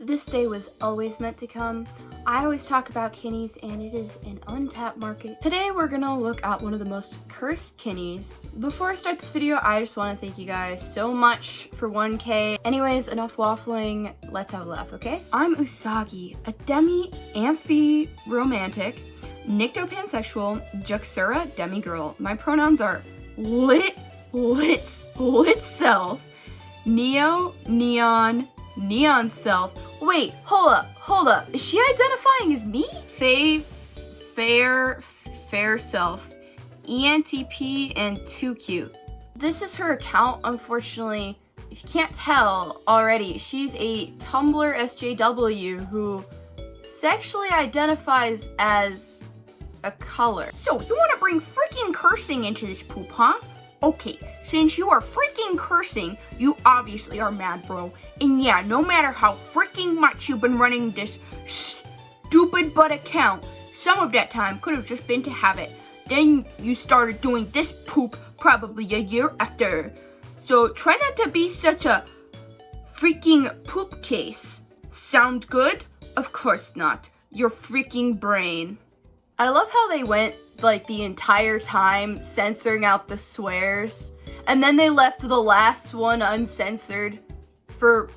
This day was always meant to come. I always talk about Kinnies, and it is an untapped market. Today we're gonna look at one of the most cursed Kinnies. Before I start this video, I just want to thank you guys so much for 1K. Anyways, enough waffling, let's have a laugh, okay? I'm Usagi, a demi-amphi-romantic, nyctopansexual, juxura demigirl. My pronouns are lit self, neo, neon, neon self. Wait, hold up. Is she identifying as me? Fair self, ENTP, and too cute. This is her account, unfortunately. If you can't tell already, she's a Tumblr SJW who sexually identifies as a color. So, you want to bring freaking cursing into this poop, huh? Okay, since you are freaking cursing, you obviously are mad, bro. And yeah, no matter how freaking much you've been running this stupid butt account, some of that time could have just been to habit. Then you started doing this poop probably a year after. So try not to be such a freaking poop case. Sound good? Of course not. Your freaking brain. I love how they went like the entire time censoring out the swears, and then they left the last one uncensored for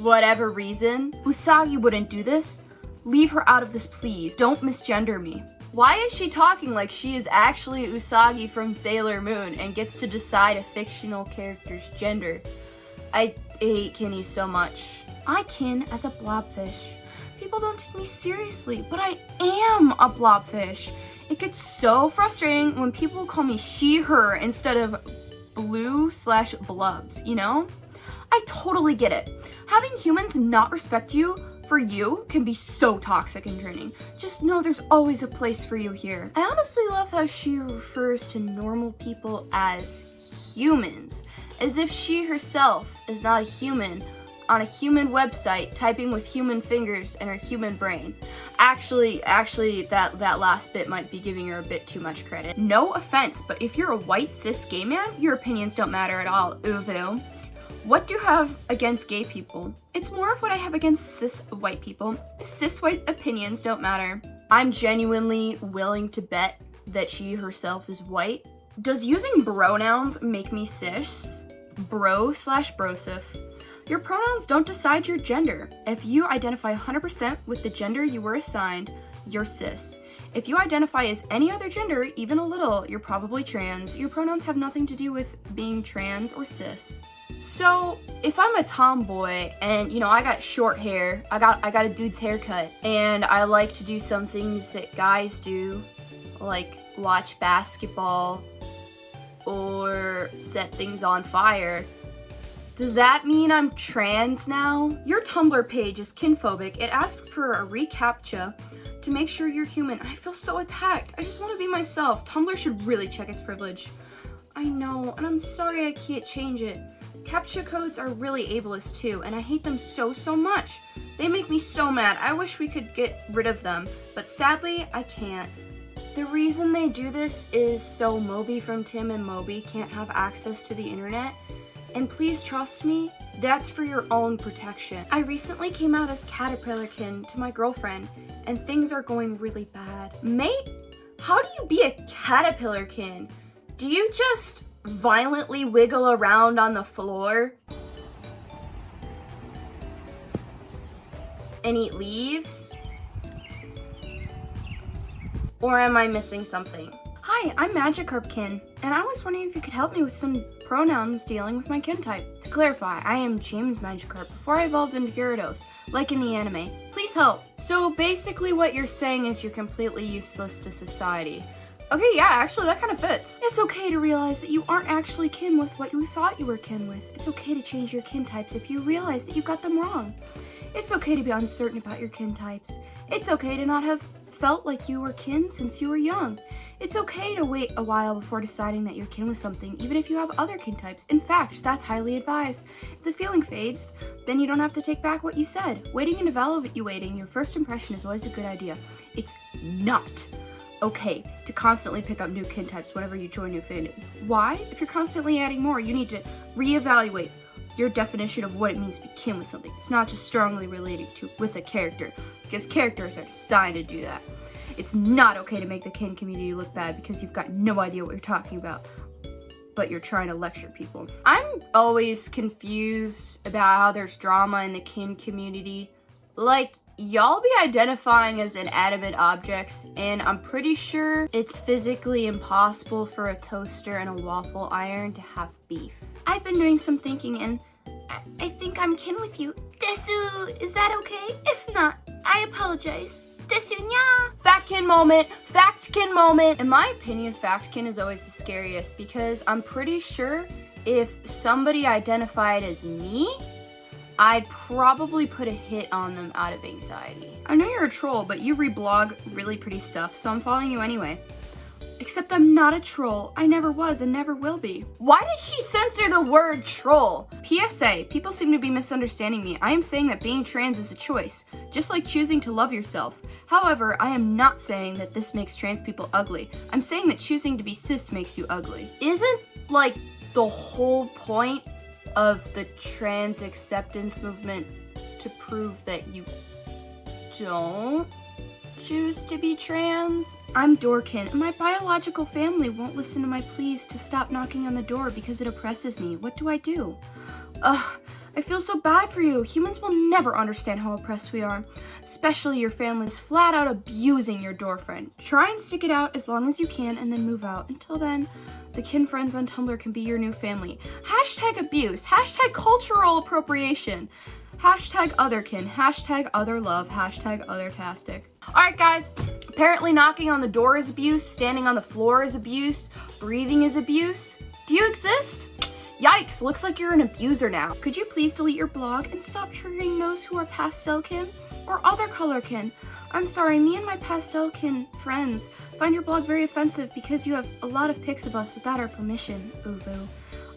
whatever reason. Usagi wouldn't do this. Leave her out of this, please. Don't misgender me. Why is she talking like she is actually Usagi from Sailor Moon and gets to decide a fictional character's gender? I hate Kinnies so much. I kin as a blobfish. People don't take me seriously, but I am a blobfish. It gets so frustrating when people call me she, her instead of blue/blubs, you know? I totally get it. Having humans not respect you for you can be so toxic and draining. Just know there's always a place for you here. I honestly love how she refers to normal people as humans, as if she herself is not a human on a human website typing with human fingers and her human brain. Actually, that last bit might be giving her a bit too much credit. No offense, but if you're a white cis gay man, your opinions don't matter at all, Uvu. What do you have against gay people? It's more of what I have against cis white people. Cis white opinions don't matter. I'm genuinely willing to bet that she herself is white. Does using pronouns make me cis? Bro/brosif. Your pronouns don't decide your gender. If you identify 100% with the gender you were assigned, you're cis. If you identify as any other gender, even a little, you're probably trans. Your pronouns have nothing to do with being trans or cis. So, if I'm a tomboy and, you know, I got short hair, I got a dude's haircut, and I like to do some things that guys do, like watch basketball or set things on fire, does that mean I'm trans now? Your Tumblr page is kinphobic. It asks for a reCAPTCHA to make sure you're human. I feel so attacked. I just want to be myself. Tumblr should really check its privilege. I know, and I'm sorry I can't change it. CAPTCHA codes are really ableist too, and I hate them so much. They make me so mad. I wish we could get rid of them, but sadly, I can't. The reason they do this is so Moby from Tim and Moby can't have access to the internet. And please trust me, that's for your own protection. I recently came out as caterpillarkin to my girlfriend, and things are going really bad. Mate, how do you be a caterpillarkin? Do you just violently wiggle around on the floor and eat leaves? Or am I missing something? Hi, I'm Magikarpkin, and I was wondering if you could help me with some pronouns dealing with my kin type. To clarify, I am James Magikarp before I evolved into Gyarados, like in the anime. Please help. So basically what you're saying is you're completely useless to society. Okay, yeah, actually that kind of fits. It's okay to realize that you aren't actually kin with what you thought you were kin with. It's okay to change your kin types if you realize that you got them wrong. It's okay to be uncertain about your kin types. It's okay to not have felt like you were kin since you were young. It's okay to wait a while before deciding that you're kin with something, even if you have other kin types. In fact, that's highly advised. If the feeling fades, then you don't have to take back what you said. Waiting and evaluating your first impression is always a good idea. It's not okay to constantly pick up new kin types whenever you join new fandoms. Why? If you're constantly adding more, you need to reevaluate your definition of what it means to be kin with something. It's not just strongly related with a character, because characters are designed to do that. It's not okay to make the kin community look bad because you've got no idea what you're talking about, but you're trying to lecture people. I'm always confused about how there's drama in the kin community. Like, y'all be identifying as inanimate objects, and I'm pretty sure it's physically impossible for a toaster and a waffle iron to have beef. I've been doing some thinking, and I think I'm kin with you. Desu, is that okay? If not, I apologize. Desu nya! Fact kin moment! Fact kin moment! In my opinion, fact kin is always the scariest because I'm pretty sure if somebody identified as me, I'd probably put a hit on them out of anxiety. I know you're a troll, but you reblog really pretty stuff, so I'm following you anyway. Except I'm not a troll. I never was and never will be. Why did she censor the word troll? PSA, people seem to be misunderstanding me. I am saying that being trans is a choice, just like choosing to love yourself. However, I am not saying that this makes trans people ugly. I'm saying that choosing to be cis makes you ugly. Isn't, like, the whole point of the trans acceptance movement to prove that you don't choose to be trans? I'm Dorkin, and my biological family won't listen to my pleas to stop knocking on the door because it oppresses me. What do I do? Ugh, I feel so bad for you. Humans will never understand how oppressed we are, especially your family's flat out abusing your door friend. Try and stick it out as long as you can and then move out. Until then, the kin friends on Tumblr can be your new family. Hashtag abuse, hashtag cultural appropriation, hashtag otherkin, hashtag other love, hashtag othertastic. Alright guys, apparently knocking on the door is abuse, standing on the floor is abuse, breathing is abuse. Do you exist? Yikes, looks like you're an abuser now. Could you please delete your blog and stop triggering those who are pastel kin or other color kin? I'm sorry, me and my pastel kin friends find your blog very offensive because you have a lot of pics of us without our permission, boo-boo.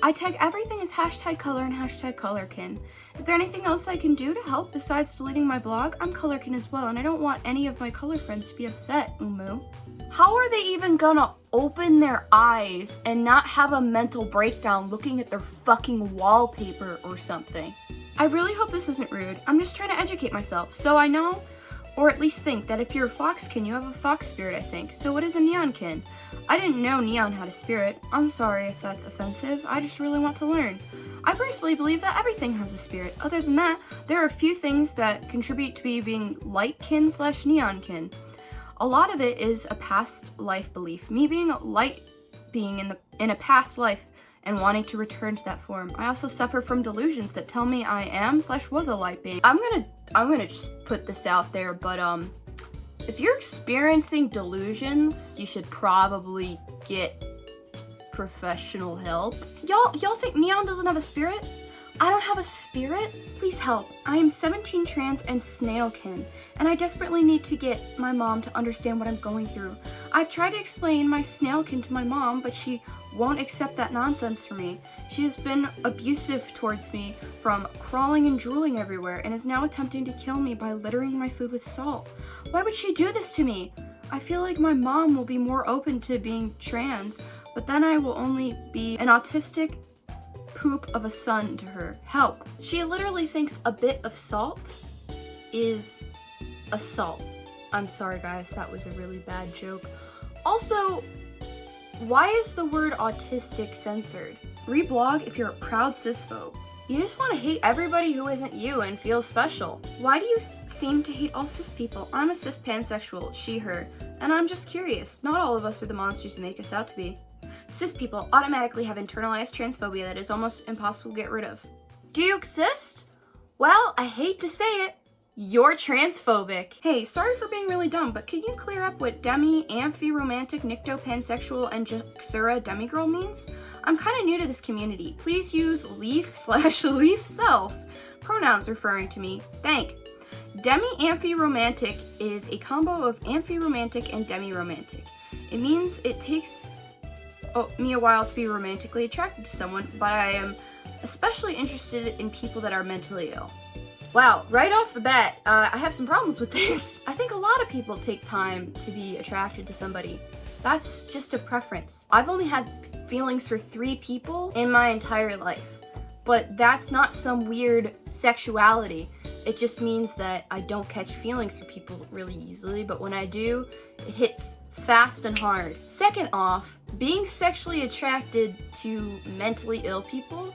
I tag everything as hashtag color and hashtag colorkin. Is there anything else I can do to help besides deleting my blog? I'm colorkin as well, and I don't want any of my color friends to be upset, Umu. How are they even gonna open their eyes and not have a mental breakdown looking at their fucking wallpaper or something? I really hope this isn't rude. I'm just trying to educate myself, so I know, or at least think, that if you're a foxkin, you have a fox spirit, I think. So what is a neonkin? I didn't know neon had a spirit. I'm sorry if that's offensive. I just really want to learn. I personally believe that everything has a spirit. Other than that, there are a few things that contribute to me being lightkin / neonkin. A lot of it is a past life belief. Me being a light being in a past life and wanting to return to that form. I also suffer from delusions that tell me I am / was a light being. I'm gonna just put this out there, but if you're experiencing delusions, you should probably get professional help. Y'all think neon doesn't have a spirit? I don't have a spirit? Please help. I am 17 trans and snailkin, and I desperately need to get my mom to understand what I'm going through. I've tried to explain my snailkin to my mom, but she won't accept that nonsense from me. She has been abusive towards me, from crawling and drooling everywhere, and is now attempting to kill me by littering my food with salt. Why would she do this to me? I feel like my mom will be more open to being trans, but then I will only be an autistic poop of a son to her. Help. She literally thinks a bit of salt is assault. I'm sorry guys, that was a really bad joke. Also, why is the word autistic censored? Reblog if you're a proud cisphobe. You just want to hate everybody who isn't you and feel special. Why do you seem to hate all cis people? I'm a cis pansexual, she, her, and I'm just curious. Not all of us are the monsters you make us out to be. Cis people automatically have internalized transphobia that is almost impossible to get rid of. Do you exist? Well, I hate to say it, you're transphobic. Hey, sorry for being really dumb, but can you clear up what demi, amphi, romantic, nicto, pansexual, and jaxura demigirl means? I'm kind of new to this community. Please use leaf / leaf self pronouns referring to me. Thank. Demi-amphi-romantic is a combo of amphi-romantic and demi-romantic. It means it takes me a while to be romantically attracted to someone, but I am especially interested in people that are mentally ill. Wow, right off the bat, I have some problems with this. I think a lot of people take time to be attracted to somebody. That's just a preference. I've only had feelings for 3 people in my entire life, but that's not some weird sexuality. It just means that I don't catch feelings for people really easily, but when I do, it hits fast and hard. Second off, being sexually attracted to mentally ill people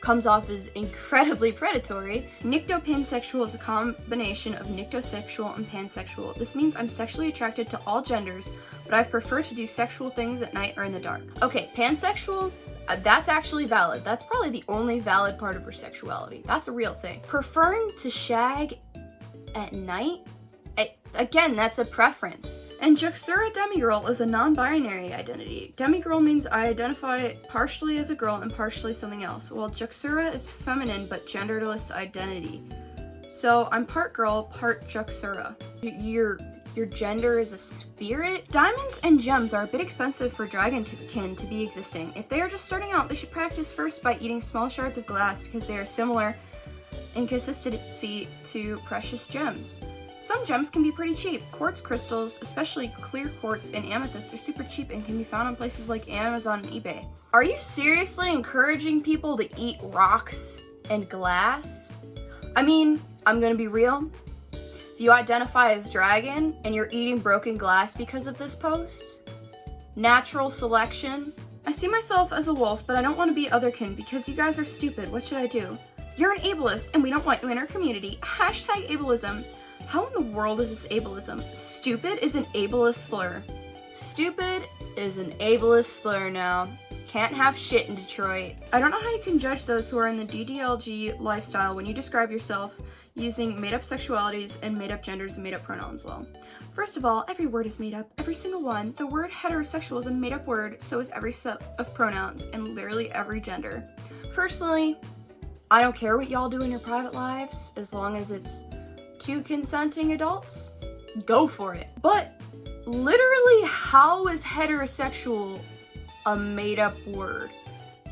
comes off as incredibly predatory. Nyctopansexual is a combination of nyctosexual and pansexual. This means I'm sexually attracted to all genders, but I prefer to do sexual things at night or in the dark. Okay, pansexual, that's actually valid. That's probably the only valid part of her sexuality. That's a real thing. Preferring to shag at night, again, that's a preference. And Juxura Demigirl is a non-binary identity. Demigirl means I identify partially as a girl and partially something else, while Juxura is feminine but genderless identity. So I'm part girl, part Juxura. Your gender is a spirit. Diamonds and gems are a bit expensive for dragonkin to be existing. If they are just starting out, they should practice first by eating small shards of glass because they are similar in consistency to precious gems. Some gems can be pretty cheap. Quartz crystals, especially clear quartz and amethyst, are super cheap and can be found on places like Amazon and eBay. Are you seriously encouraging people to eat rocks and glass? I mean, I'm gonna be real. If you identify as dragon and you're eating broken glass because of this post, natural selection. I see myself as a wolf, but I don't want to be otherkin because you guys are stupid. What should I do? You're an ableist and we don't want you in our community. Hashtag ableism. How in the world is this ableism? Stupid is an ableist slur. Stupid is an ableist slur now. Can't have shit in Detroit. I don't know how you can judge those who are in the DDLG lifestyle when you describe yourself using made-up sexualities and made-up genders and made-up pronouns, lol. First of all, every word is made up. Every single one. The word heterosexual is a made-up word, so is every set of pronouns and literally every gender. Personally, I don't care what y'all do in your private lives, as long as it's two consenting adults, go for it. But literally, how is heterosexual a made-up word?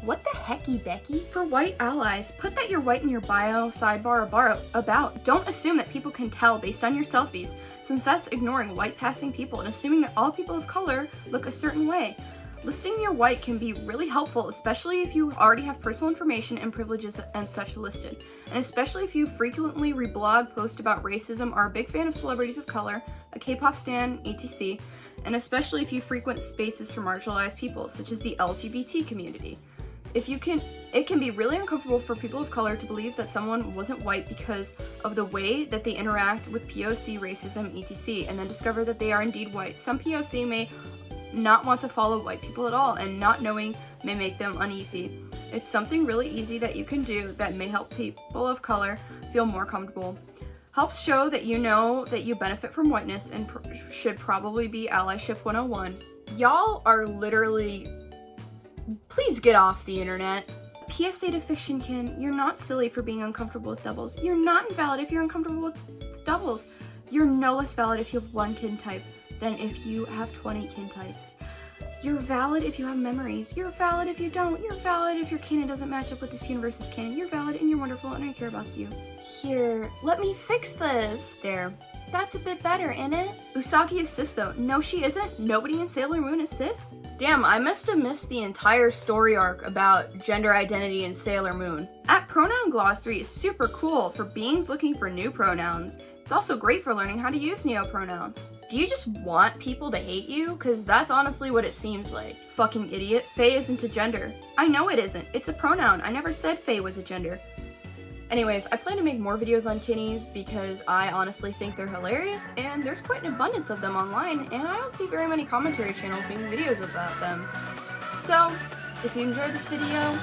What the hecky Becky? For white allies, put that you're white in your bio, sidebar, or about. Don't assume that people can tell based on your selfies, since that's ignoring white passing people and assuming that all people of color look a certain way. Listing your white can be really helpful, especially if you already have personal information and privileges and such listed. And especially if you frequently reblog, post about racism, are a big fan of celebrities of color, a K-pop stan, etc. And especially if you frequent spaces for marginalized people, such as the LGBT community. It can be really uncomfortable for people of color to believe that someone wasn't white because of the way that they interact with POC, racism, etc. and then discover that they are indeed white. Some POC may not want to follow white people at all, and not knowing may make them uneasy. It's something really easy that you can do that may help people of color feel more comfortable. Helps show that you know that you benefit from whiteness and should probably be allyship 101. Y'all are literally... Please get off the internet. PSA to Fictionkin, you're not silly for being uncomfortable with doubles. You're not invalid if you're uncomfortable with doubles. You're no less valid if you have one kin type than if you have 20 kin types. You're valid if you have memories. You're valid if you don't. You're valid if your canon doesn't match up with this universe's canon. You're valid and you're wonderful and I care about you. Here, let me fix this. There. That's a bit better, isn't it? Usagi is cis though. No, she isn't. Nobody in Sailor Moon is cis. Damn, I must have missed the entire story arc about gender identity in Sailor Moon. At Pronoun Glossary is super cool for beings looking for new pronouns. It's also great for learning how to use neopronouns. Do you just want people to hate you? Cause that's honestly what it seems like. Fucking idiot. Fae isn't a gender. I know it isn't. It's a pronoun. I never said Fae was a gender. Anyways, I plan to make more videos on Kinnies because I honestly think they're hilarious and there's quite an abundance of them online and I don't see very many commentary channels making videos about them. So, if you enjoyed this video,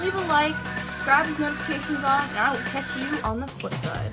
leave a like, subscribe with notifications on, and I will catch you on the flip side.